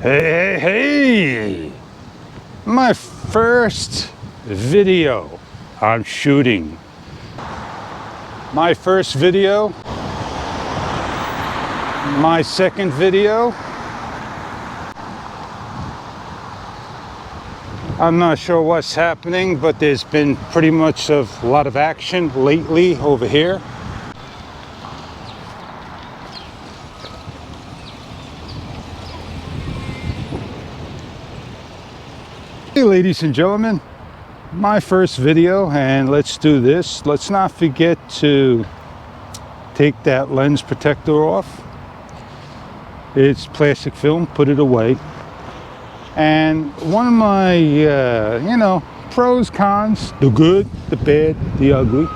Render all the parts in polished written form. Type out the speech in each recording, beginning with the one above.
Hey, hey, hey! My first video I'm shooting. My first video. My second video. I'm not sure what's happening, but there's been pretty much a lot of action lately over here. Hey ladies and gentlemen, my first video, and let's do this. Let's not forget to take that lens protector off. It's plastic film, put it away. And one of my, pros, cons, the good, the bad, the ugly.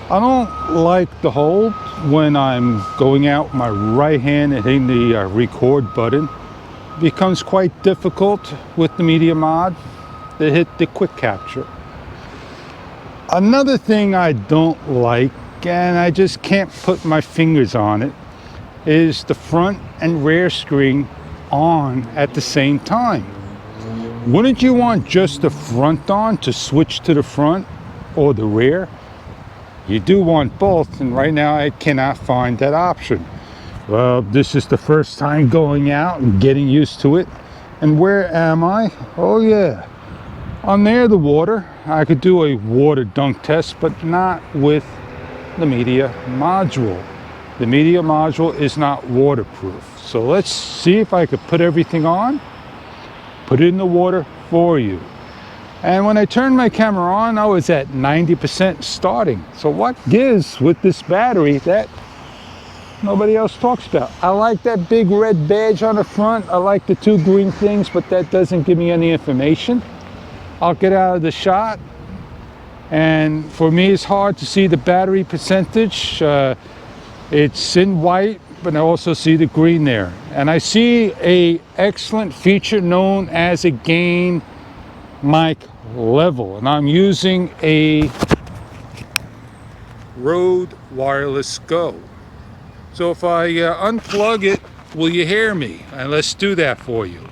I don't like the hold when I'm going out my right hand and hitting the record button. Becomes quite difficult with the media mod to hit the quick capture. Another thing I don't like, and I just can't put my fingers on it, is the front and rear screen on at the same time. Wouldn't you want just the front on to switch to the front or the rear? You do want both, and right now I cannot find that option. Well, this is the first time going out and getting used to it. And where am I? Oh yeah, I'm near the water. I could do a water dunk test, but not with the media module. The media module is not waterproof. So let's see if I could put everything on, put it in the water for you. And when I turned my camera on, I was at 90% starting. So what gives with this battery that nobody else talks about? I like that big red badge on the front. I like the two green things, but that doesn't give me any information. I'll get out of the shot. And for me, it's hard to see the battery percentage. It's in white, but I also see the green there. And I see an excellent feature known as a gain mic level. And I'm using a Rode Wireless Go. So if I unplug it, will you hear me? And let's do that for you.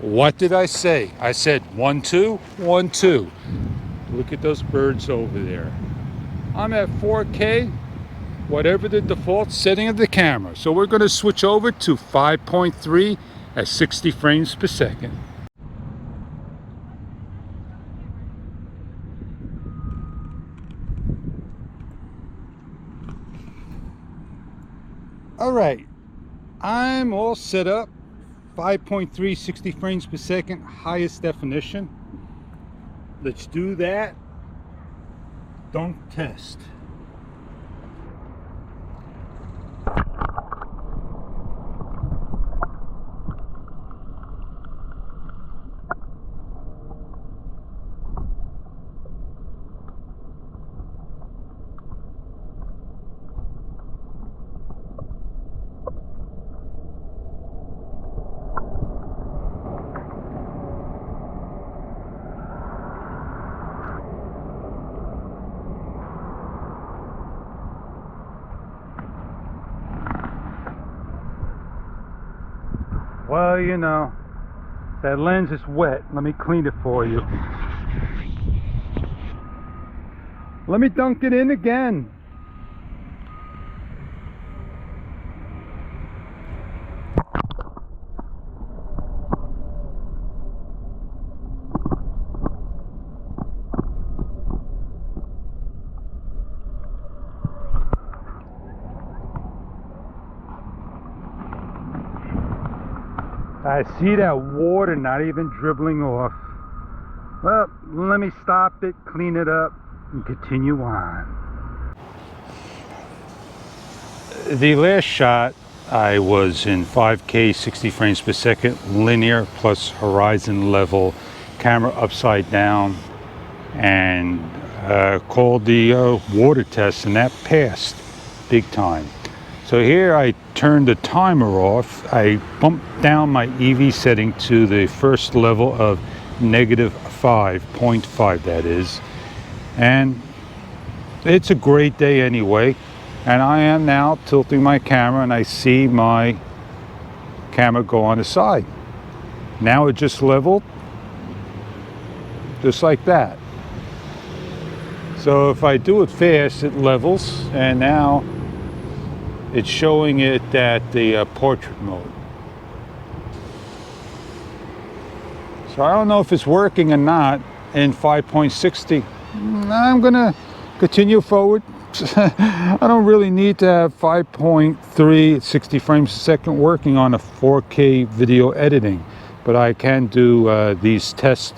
What did I say? I said 1, 2, 1, 2. Look at those birds over there. I'm at 4K, whatever the default setting of the camera. So we're going to switch over to 5.3 at 60 frames per second. All right, I'm all set up. 5.3, 60 frames per second, highest definition. Let's do that dunk test. Well, that lens is wet. Let me clean it for you. Let me dunk it in again. I see that water not even dribbling off. Well, let me stop it, clean it up, and continue on. The last shot, I was in 5K, 60 frames per second, linear plus horizon level, camera upside down, and called the water test, and that passed big time. So here I turned the timer off. I bumped down my EV setting to the first level of -5.5, that is. And it's a great day anyway. And I am now tilting my camera and I see my camera go on the side. Now it just leveled, just like that. So if I do it fast, it levels, and now it's showing it at the portrait mode. So I don't know if it's working or not in 5.60. I'm gonna continue forward. I don't really need to have 5.3 60 frames a second working on a 4K video editing, but I can do these tests.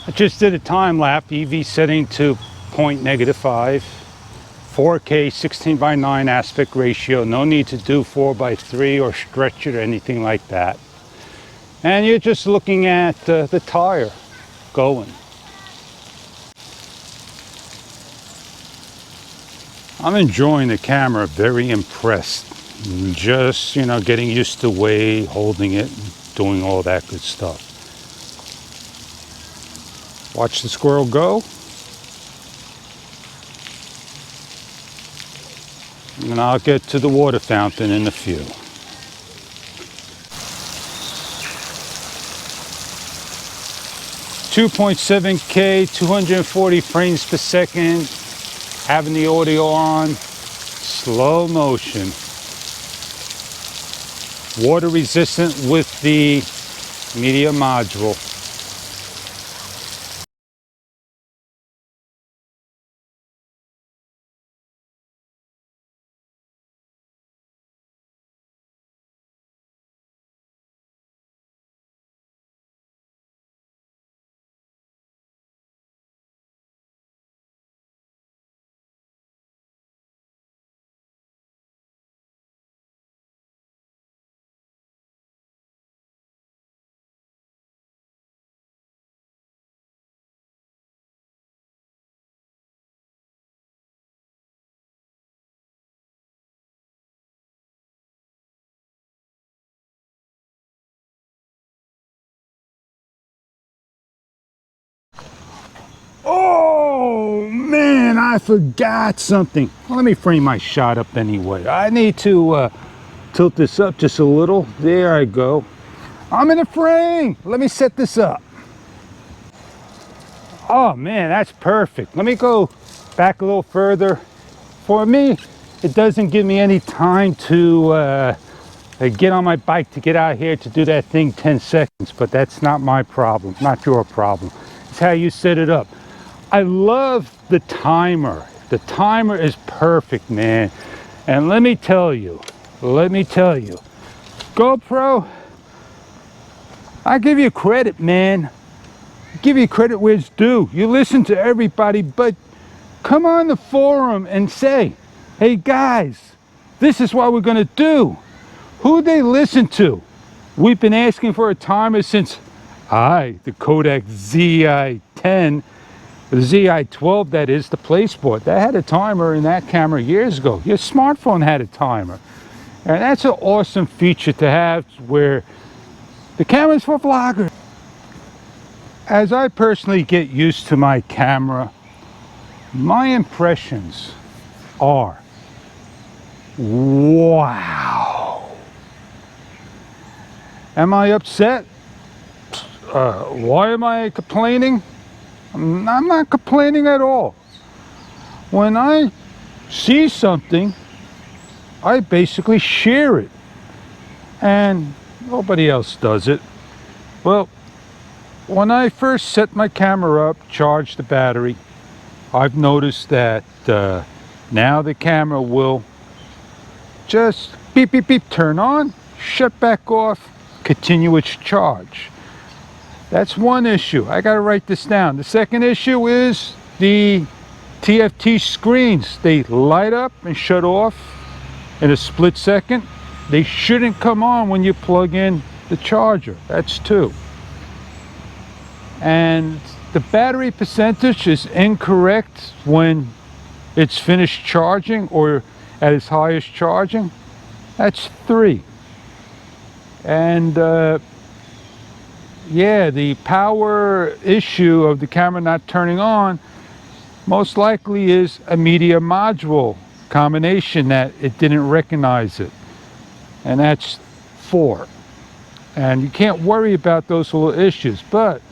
I just did a time lapse, EV setting to -0.5, 4K 16:9 aspect ratio, no need to do 4:3 or stretch it or anything like that. And you're just looking at the tire going. I'm enjoying the camera, very impressed. Just, you know, getting used to way, holding it, doing all that good stuff. Watch the squirrel go. And I'll get to the water fountain in a few. .7K, 240 frames per second, having the audio on, slow motion. Water resistant with the media module. Oh man, I forgot something. Well, let me frame my shot up anyway. I need to tilt this up just a little. There I go. I'm in a frame. Let me set this up. Oh man, that's perfect. Let me go back a little further. For me, it doesn't give me any time to get on my bike to get out here to do that thing 10 seconds, but that's not my problem, not your problem. It's how you set it up. I love the timer. The timer is perfect, man. And let me tell you, GoPro, I give you credit, man. Give you credit where it's due. You listen to everybody, but come on the forum and say, hey guys, this is what we're gonna do. Who they listen to? We've been asking for a timer since the Kodak ZI-10, the ZI-12 that is, the Play Sport. That had a timer in that camera years ago. Your smartphone had a timer. And that's an awesome feature to have where the camera's for vloggers. As I personally get used to my camera, my impressions are, wow. Am I upset? Why am I complaining? I'm not complaining at all. When I see something, I basically share it. And nobody else does it. Well, when I first set my camera up, charged the battery, I've noticed that now the camera will just beep, beep, beep, turn on, shut back off, continue its charge. That's one issue. I gotta write this down. The second issue is the TFT screens. They light up and shut off in a split second. They shouldn't come on when you plug in the charger. That's two. And the battery percentage is incorrect when it's finished charging, or at its highest charging, that's 3. And yeah, the power issue of the camera not turning on most likely is a media module combination that it didn't recognize it, and that's 4. And you can't worry about those little issues, but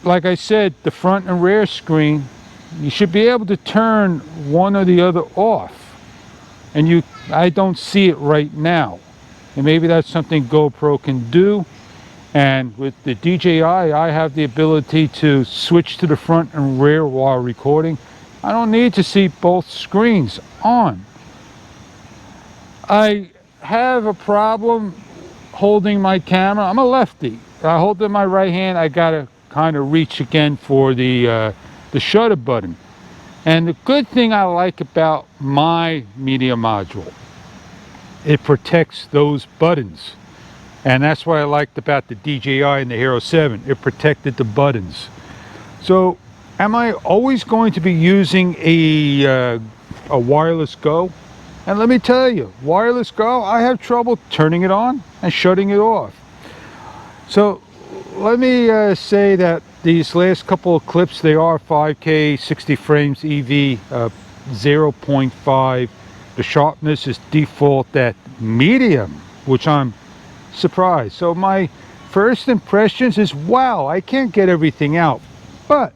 like I said, the front and rear screen, you should be able to turn one or the other off, and I don't see it right now, and maybe that's something GoPro can do. And with the DJI, I have the ability to switch to the front and rear while recording. I don't need to see both screens on. I have a problem holding my camera. I'm a lefty. I hold it in my right hand. I gotta kind of reach again for the shutter button. And the good thing I like about my media module, it protects those buttons. And that's what I liked about the DJI and the Hero 7. It protected the buttons. So am I always going to be using a wireless Go? And let me tell you, wireless Go, I have trouble turning it on and shutting it off. So let me say that these last couple of clips, they are 5K 60 frames EV 0.5. The sharpness is default at medium, which I'm surprised. So my first impressions is, wow, I can't get everything out, but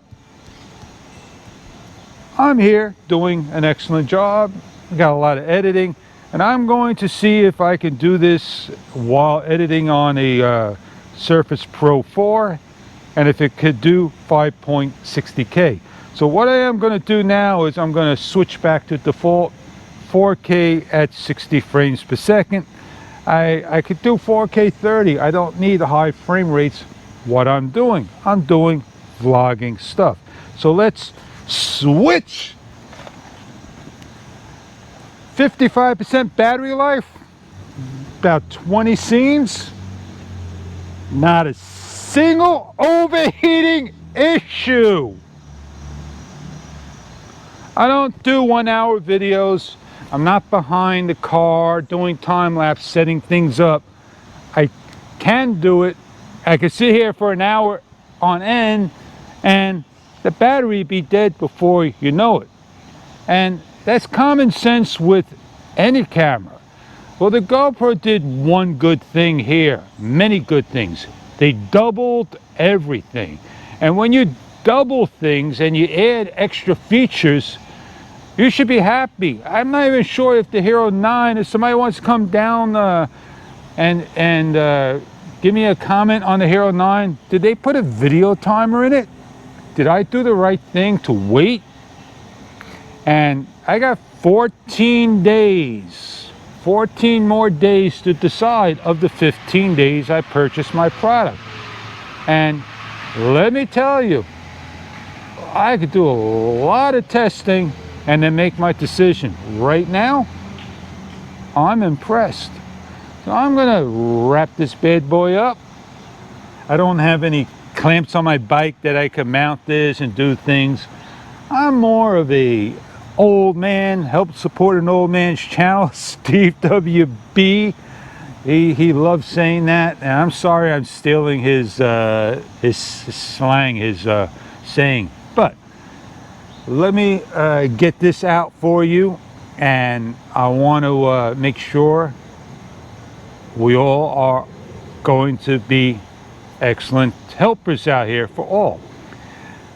I'm here doing an excellent job. I got a lot of editing, and I'm going to see if I can do this while editing on a Surface Pro 4, and if it could do 5.60K. So what I am going to do now is I'm going to switch back to default 4K at 60 frames per second. I could do 4K 30. I don't need high frame rates. What I'm doing vlogging stuff. So let's switch. 55% battery life, about 20 scenes, not a single overheating issue. I don't do 1-hour videos. I'm not behind the car doing time-lapse, setting things up. I can do it. I could sit here for an hour on end and the battery be dead before you know it. And that's common sense with any camera. Well, the GoPro did one good thing here, many good things. They doubled everything. And when you double things and you add extra features, you should be happy. I'm not even sure if the Hero 9, if somebody wants to come down and give me a comment on the Hero 9, did they put a video timer in it? Did I do the right thing to wait? And I got 14 days, 14 more days to decide of the 15 days I purchased my product. And let me tell you, I could do a lot of testing and then make my decision. Right now, I'm impressed. So I'm gonna wrap this bad boy up. I don't have any clamps on my bike that I can mount this and do things. I'm more of a old man, help support an old man's channel, Steve WB. He loves saying that, and I'm sorry I'm stealing his slang, his saying. But let me get this out for you, and I want to make sure we all are going to be excellent helpers out here for all.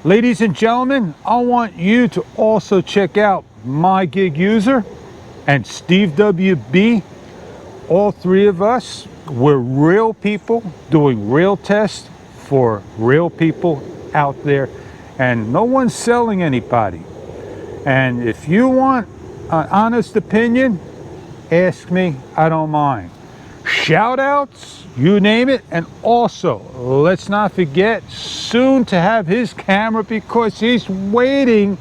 Ladies and gentlemen, I want you to also check out My Gig User and Steve WB. All three of us, we're real people doing real tests for real people out there, and no one's selling anybody. And if you want an honest opinion, ask me, I don't mind. Shout outs, you name it. And also, let's not forget, soon to have his camera, because he's waiting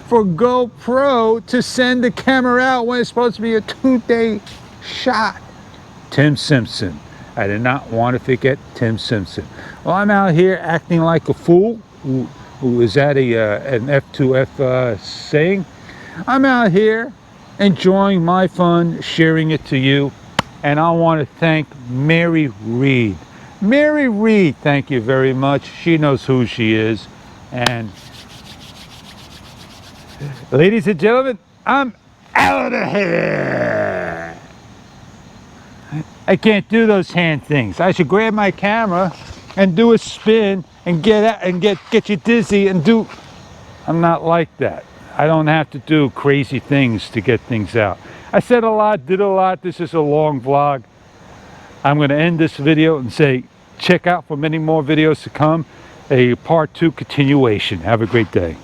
for GoPro to send the camera out when it's supposed to be a 2-day shot. Tim Simpson. I did not want to forget Tim Simpson. Well, I'm out here acting like a fool. Who is that an F2F saying? I'm out here enjoying my fun, sharing it to you. And I want to thank Mary Reed. Mary Reed, thank you very much. She knows who she is. And ladies and gentlemen, I'm out of here. I can't do those hand things. I should grab my camera and do a spin and get you dizzy and do. I'm not like that. I don't have to do crazy things to get things out. I said a lot, did a lot. This is a long vlog. I'm going to end this video and say check out for many more videos to come. A part 2 continuation. Have a great day.